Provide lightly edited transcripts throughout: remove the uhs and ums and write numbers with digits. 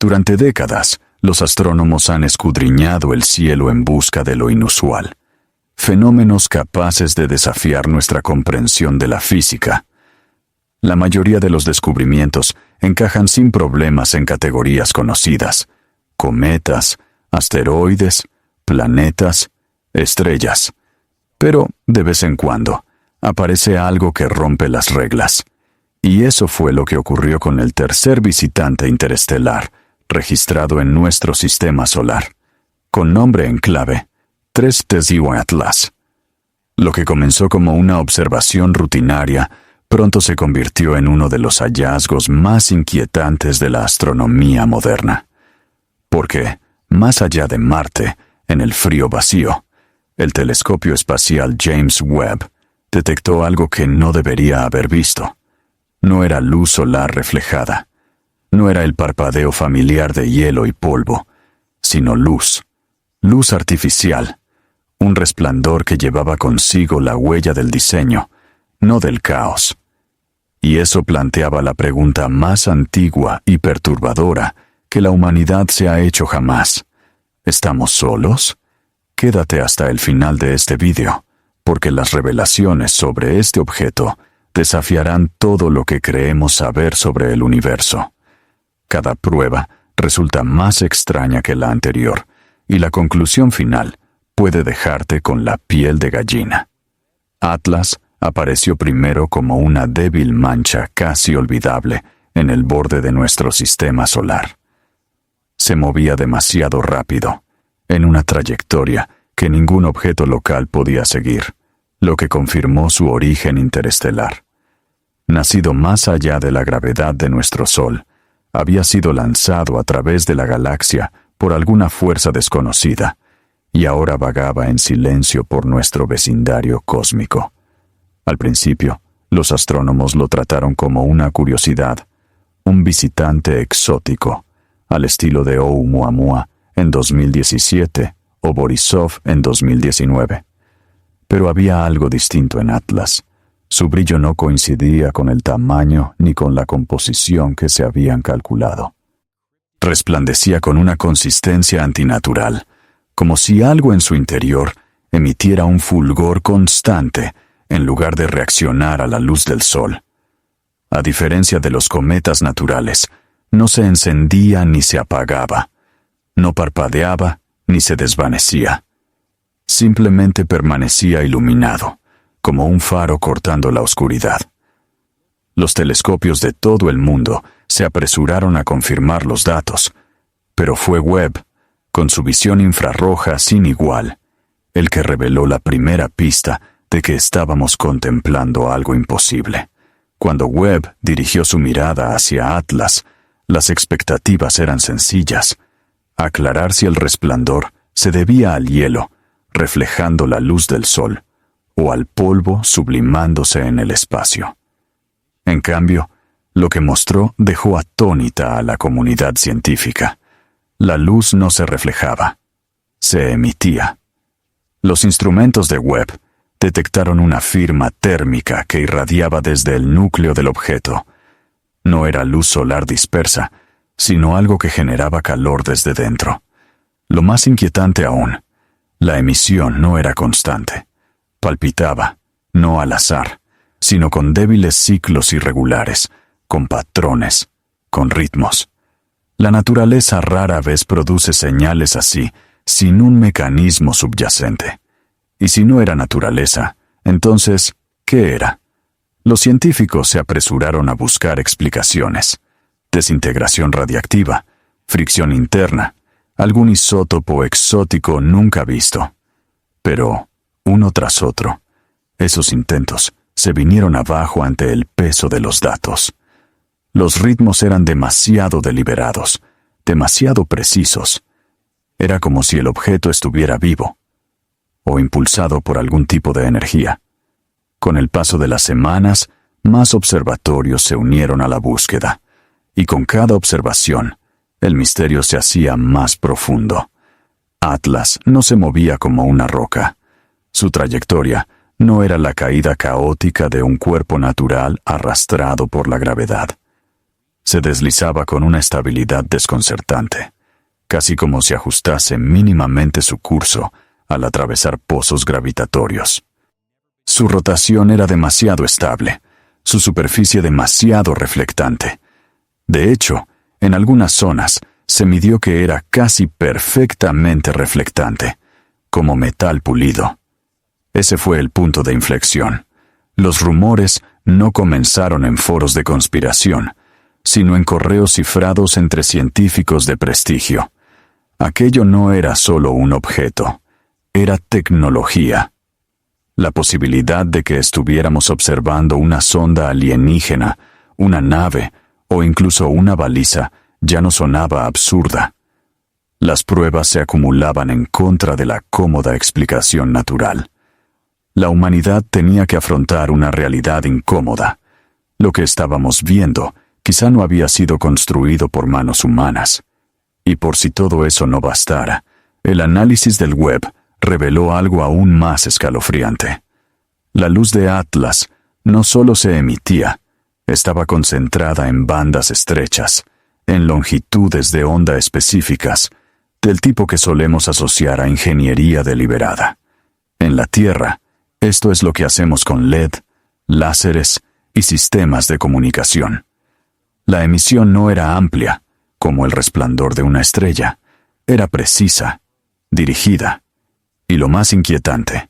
Durante décadas, los astrónomos han escudriñado el cielo en busca de lo inusual, fenómenos capaces de desafiar nuestra comprensión de la física. La mayoría de los descubrimientos encajan sin problemas en categorías conocidas: cometas, asteroides, planetas, estrellas. Pero, de vez en cuando, aparece algo que rompe las reglas. Y eso fue lo que ocurrió con el tercer visitante interestelar, registrado en nuestro sistema solar, con nombre en clave 3TZY Atlas. Lo que comenzó como una observación rutinaria, pronto se convirtió en uno de los hallazgos más inquietantes de la astronomía moderna. Porque, más allá de Marte, en el frío vacío, el telescopio espacial James Webb detectó algo que no debería haber visto. No era luz solar reflejada. No era el parpadeo familiar de hielo y polvo, sino luz artificial, un resplandor que llevaba consigo la huella del diseño, no del caos. Y eso planteaba la pregunta más antigua y perturbadora que la humanidad se ha hecho jamás. ¿Estamos solos? Quédate hasta el final de este vídeo, porque las revelaciones sobre este objeto desafiarán todo lo que creemos saber sobre el universo. Cada prueba resulta más extraña que la anterior, y la conclusión final puede dejarte con la piel de gallina. Atlas apareció primero como una débil mancha casi olvidable en el borde de nuestro sistema solar. Se movía demasiado rápido, en una trayectoria que ningún objeto local podía seguir, lo que confirmó su origen interestelar. Nacido más allá de la gravedad de nuestro Sol, había sido lanzado a través de la galaxia por alguna fuerza desconocida, y ahora vagaba en silencio por nuestro vecindario cósmico. Al principio, los astrónomos lo trataron como una curiosidad, un visitante exótico, al estilo de Oumuamua en 2017 o Borisov en 2019. Pero había algo distinto en Atlas. Su brillo no coincidía con el tamaño ni con la composición que se habían calculado. Resplandecía con una consistencia antinatural, como si algo en su interior emitiera un fulgor constante en lugar de reaccionar a la luz del sol. A diferencia de los cometas naturales, no se encendía ni se apagaba, no parpadeaba ni se desvanecía. Simplemente permanecía iluminado, como un faro cortando la oscuridad. Los telescopios de todo el mundo se apresuraron a confirmar los datos, pero fue Webb, con su visión infrarroja sin igual, el que reveló la primera pista de que estábamos contemplando algo imposible. Cuando Webb dirigió su mirada hacia Atlas, las expectativas eran sencillas: aclarar si el resplandor se debía al hielo, reflejando la luz del sol, o al polvo sublimándose en el espacio. En cambio, lo que mostró dejó atónita a la comunidad científica. La luz no se reflejaba, se emitía. Los instrumentos de Webb detectaron una firma térmica que irradiaba desde el núcleo del objeto. No era luz solar dispersa, sino algo que generaba calor desde dentro. Lo más inquietante aún, la emisión no era constante. Palpitaba, no al azar, sino con débiles ciclos irregulares, con patrones, con ritmos. La naturaleza rara vez produce señales así, sin un mecanismo subyacente. Y si no era naturaleza, entonces, ¿qué era? Los científicos se apresuraron a buscar explicaciones: desintegración radiactiva, fricción interna, algún isótopo exótico nunca visto. Pero, uno tras otro, esos intentos se vinieron abajo ante el peso de los datos. Los ritmos eran demasiado deliberados, demasiado precisos. Era como si el objeto estuviera vivo, o impulsado por algún tipo de energía. Con el paso de las semanas, más observatorios se unieron a la búsqueda, y con cada observación, el misterio se hacía más profundo. Atlas no se movía como una roca. Su trayectoria no era la caída caótica de un cuerpo natural arrastrado por la gravedad. Se deslizaba con una estabilidad desconcertante, casi como si ajustase mínimamente su curso al atravesar pozos gravitatorios. Su rotación era demasiado estable, su superficie demasiado reflectante. De hecho, en algunas zonas se midió que era casi perfectamente reflectante, como metal pulido. Ese fue el punto de inflexión. Los rumores no comenzaron en foros de conspiración, sino en correos cifrados entre científicos de prestigio. Aquello no era solo un objeto, era tecnología. La posibilidad de que estuviéramos observando una sonda alienígena, una nave o incluso una baliza ya no sonaba absurda. Las pruebas se acumulaban en contra de la cómoda explicación natural. La humanidad tenía que afrontar una realidad incómoda. Lo que estábamos viendo quizá no había sido construido por manos humanas. Y por si todo eso no bastara, el análisis del web reveló algo aún más escalofriante. La luz de Atlas no solo se emitía, estaba concentrada en bandas estrechas, en longitudes de onda específicas, del tipo que solemos asociar a ingeniería deliberada. En la Tierra, esto es lo que hacemos con LED, láseres y sistemas de comunicación. La emisión no era amplia, como el resplandor de una estrella, era precisa, dirigida. Y lo más inquietante,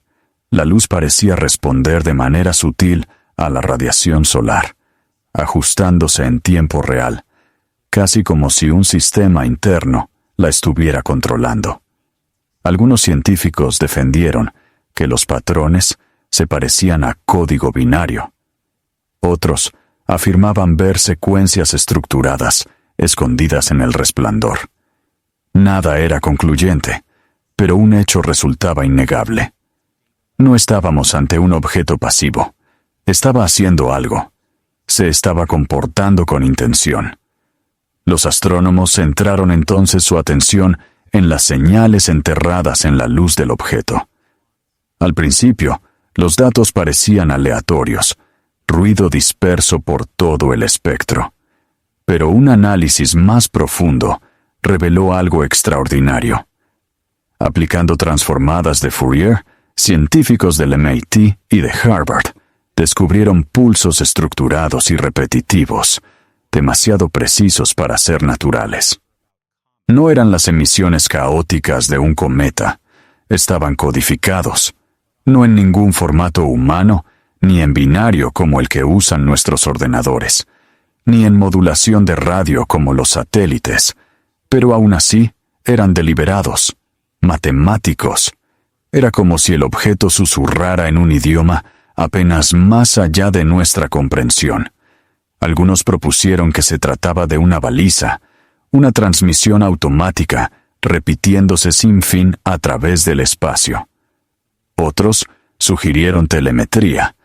la luz parecía responder de manera sutil a la radiación solar, ajustándose en tiempo real, casi como si un sistema interno la estuviera controlando. Algunos científicos defendieron que los patrones se parecían a código binario. Otros afirmaban ver secuencias estructuradas, escondidas en el resplandor. Nada era concluyente, pero un hecho resultaba innegable. No estábamos ante un objeto pasivo. Estaba haciendo algo. Se estaba comportando con intención. Los astrónomos centraron entonces su atención en las señales enterradas en la luz del objeto. Al principio, los datos parecían aleatorios, ruido disperso por todo el espectro. Pero un análisis más profundo reveló algo extraordinario. Aplicando transformadas de Fourier, científicos del MIT y de Harvard descubrieron pulsos estructurados y repetitivos, demasiado precisos para ser naturales. No eran las emisiones caóticas de un cometa, estaban codificados, no en ningún formato humano, ni en binario como el que usan nuestros ordenadores, ni en modulación de radio como los satélites, pero aún así eran deliberados, matemáticos. Era como si el objeto susurrara en un idioma apenas más allá de nuestra comprensión. Algunos propusieron que se trataba de una baliza, una transmisión automática, repitiéndose sin fin a través del espacio. Otros sugirieron telemetría,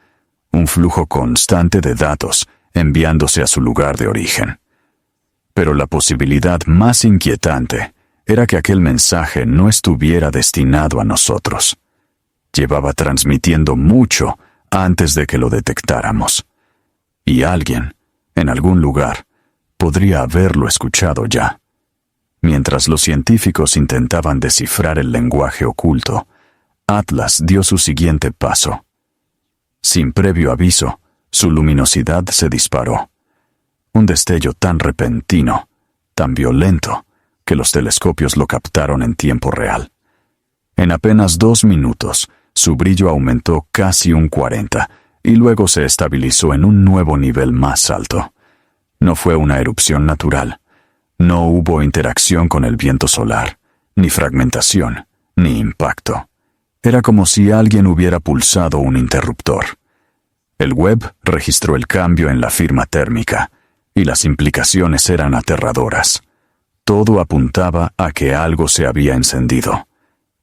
un flujo constante de datos enviándose a su lugar de origen. Pero la posibilidad más inquietante era que aquel mensaje no estuviera destinado a nosotros. Llevaba transmitiendo mucho antes de que lo detectáramos. Y alguien, en algún lugar, podría haberlo escuchado ya. Mientras los científicos intentaban descifrar el lenguaje oculto, Atlas dio su siguiente paso. Sin previo aviso, su luminosidad se disparó. Un destello tan repentino, tan violento, que los telescopios lo captaron en tiempo real. En apenas 2 minutos, su brillo aumentó casi un 40, y luego se estabilizó en un nuevo nivel más alto. No fue una erupción natural. No hubo interacción con el viento solar, ni fragmentación, ni impacto. Era como si alguien hubiera pulsado un interruptor. El web registró el cambio en la firma térmica, y las implicaciones eran aterradoras. Todo apuntaba a que algo se había encendido.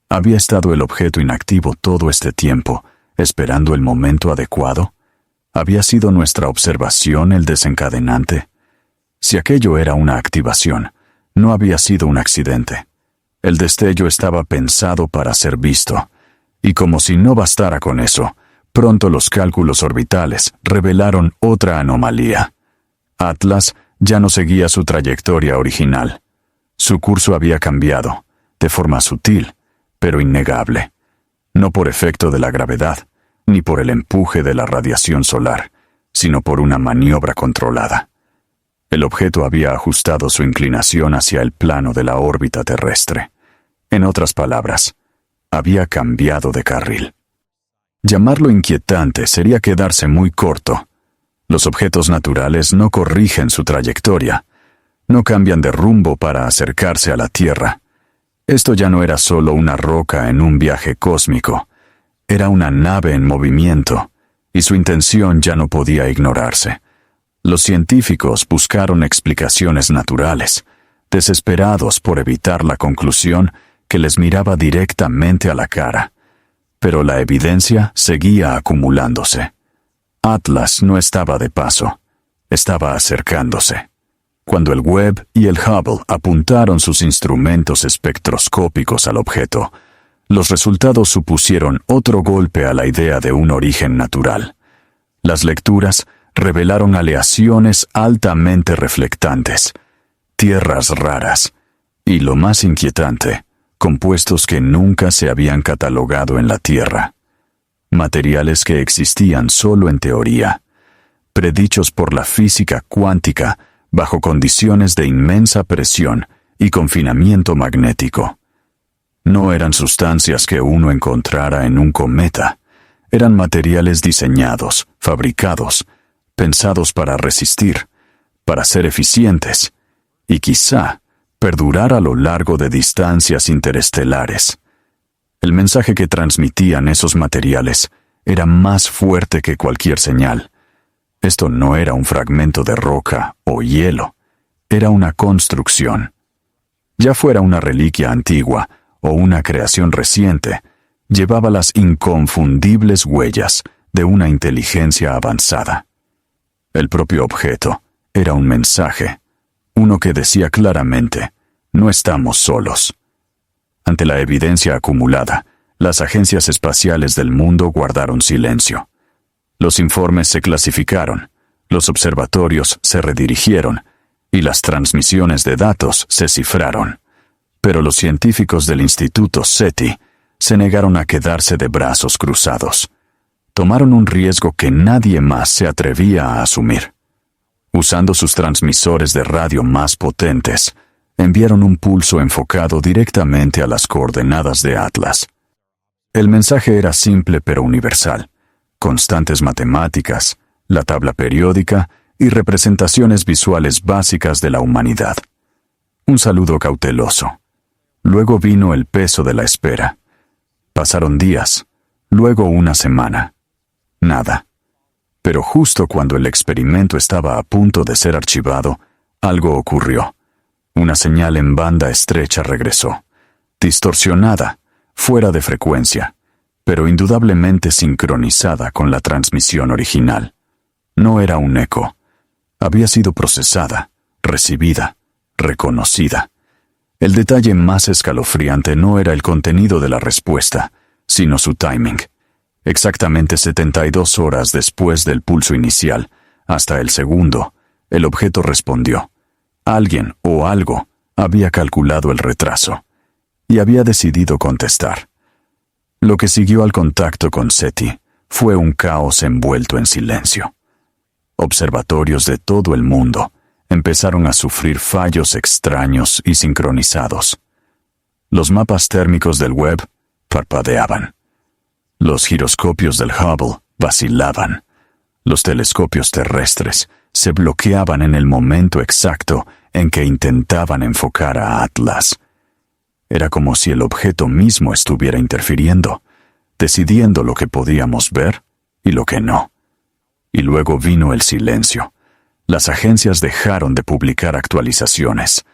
¿Había estado el objeto inactivo todo este tiempo, esperando el momento adecuado? ¿Había sido nuestra observación el desencadenante? Si aquello era una activación, no había sido un accidente. El destello estaba pensado para ser visto, y como si no bastara con eso, pronto los cálculos orbitales revelaron otra anomalía. Atlas ya no seguía su trayectoria original. Su curso había cambiado, de forma sutil, pero innegable. No por efecto de la gravedad, ni por el empuje de la radiación solar, sino por una maniobra controlada. El objeto había ajustado su inclinación hacia el plano de la órbita terrestre. En otras palabras, había cambiado de carril. Llamarlo inquietante sería quedarse muy corto. Los objetos naturales no corrigen su trayectoria, no cambian de rumbo para acercarse a la Tierra. Esto ya no era solo una roca en un viaje cósmico, era una nave en movimiento, y su intención ya no podía ignorarse. Los científicos buscaron explicaciones naturales, desesperados por evitar la conclusión que les miraba directamente a la cara. Pero la evidencia seguía acumulándose. Atlas no estaba de paso, estaba acercándose. Cuando el Webb y el Hubble apuntaron sus instrumentos espectroscópicos al objeto, los resultados supusieron otro golpe a la idea de un origen natural. Las lecturas revelaron aleaciones altamente reflectantes, tierras raras, y lo más inquietante, compuestos que nunca se habían catalogado en la Tierra. Materiales que existían solo en teoría, predichos por la física cuántica bajo condiciones de inmensa presión y confinamiento magnético. No eran sustancias que uno encontrara en un cometa, eran materiales diseñados, fabricados, pensados para resistir, para ser eficientes, y quizá perdurar a lo largo de distancias interestelares. El mensaje que transmitían esos materiales era más fuerte que cualquier señal. Esto no era un fragmento de roca o hielo, era una construcción. Ya fuera una reliquia antigua o una creación reciente, llevaba las inconfundibles huellas de una inteligencia avanzada. El propio objeto era un mensaje, uno que decía claramente, no estamos solos. Ante la evidencia acumulada, las agencias espaciales del mundo guardaron silencio. Los informes se clasificaron, los observatorios se redirigieron y las transmisiones de datos se cifraron. Pero los científicos del Instituto SETI se negaron a quedarse de brazos cruzados. Tomaron un riesgo que nadie más se atrevía a asumir. Usando sus transmisores de radio más potentes, enviaron un pulso enfocado directamente a las coordenadas de Atlas. El mensaje era simple pero universal. Constantes matemáticas, la tabla periódica y representaciones visuales básicas de la humanidad. Un saludo cauteloso. Luego vino el peso de la espera. Pasaron días, luego una semana. Nada. Pero justo cuando el experimento estaba a punto de ser archivado, algo ocurrió. Una señal en banda estrecha regresó, distorsionada, fuera de frecuencia, pero indudablemente sincronizada con la transmisión original. No era un eco. Había sido procesada, recibida, reconocida. El detalle más escalofriante no era el contenido de la respuesta, sino su timing. Exactamente 72 horas después del pulso inicial, hasta el segundo, el objeto respondió. Alguien o algo había calculado el retraso y había decidido contestar. Lo que siguió al contacto con SETI fue un caos envuelto en silencio. Observatorios de todo el mundo empezaron a sufrir fallos extraños y sincronizados. Los mapas térmicos del Webb parpadeaban. Los giroscopios del Hubble vacilaban. Los telescopios terrestres se bloqueaban en el momento exacto en que intentaban enfocar a Atlas. Era como si el objeto mismo estuviera interfiriendo, decidiendo lo que podíamos ver y lo que no. Y luego vino el silencio. Las agencias dejaron de publicar actualizaciones.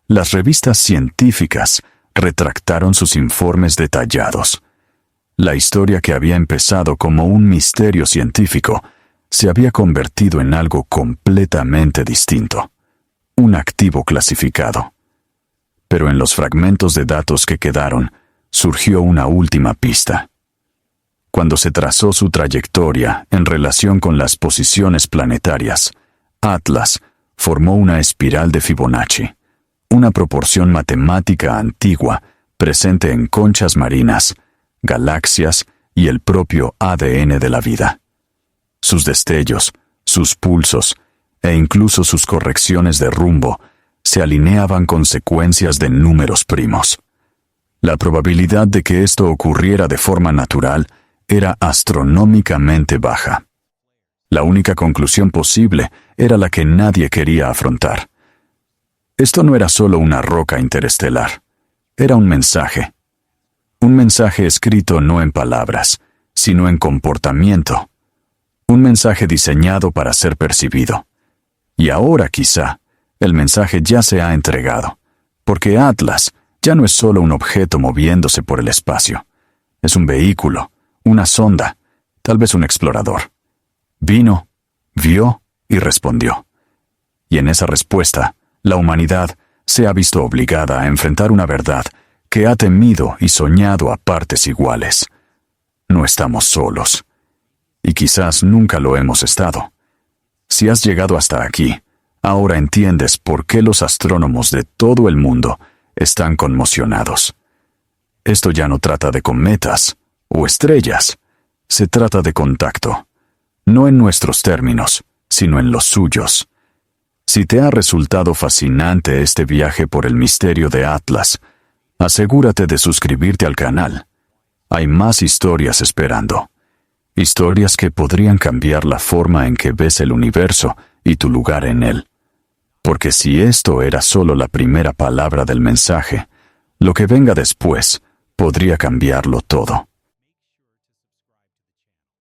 Las revistas científicas retractaron sus informes detallados. La historia que había empezado como un misterio científico se había convertido en algo completamente distinto. Un activo clasificado. Pero en los fragmentos de datos que quedaron, surgió una última pista. Cuando se trazó su trayectoria en relación con las posiciones planetarias, Atlas formó una espiral de Fibonacci, una proporción matemática antigua presente en conchas marinas, galaxias y el propio ADN de la vida. Sus destellos, sus pulsos e incluso sus correcciones de rumbo se alineaban con secuencias de números primos. La probabilidad de que esto ocurriera de forma natural era astronómicamente baja. La única conclusión posible era la que nadie quería afrontar. Esto no era solo una roca interestelar, era un mensaje. Un mensaje escrito no en palabras, sino en comportamiento. Un mensaje diseñado para ser percibido. Y ahora quizá, el mensaje ya se ha entregado, porque Atlas ya no es solo un objeto moviéndose por el espacio. Es un vehículo, una sonda, tal vez un explorador. Vino, vio y respondió. Y en esa respuesta, la humanidad se ha visto obligada a enfrentar una verdad que ha temido y soñado a partes iguales. No estamos solos. Y quizás nunca lo hemos estado. Si has llegado hasta aquí, ahora entiendes por qué los astrónomos de todo el mundo están conmocionados. Esto ya no trata de cometas o estrellas. Se trata de contacto. No en nuestros términos, sino en los suyos. Si te ha resultado fascinante este viaje por el misterio de Atlas, asegúrate de suscribirte al canal. Hay más historias esperando. Historias que podrían cambiar la forma en que ves el universo y tu lugar en él. Porque si esto era solo la primera palabra del mensaje, lo que venga después podría cambiarlo todo.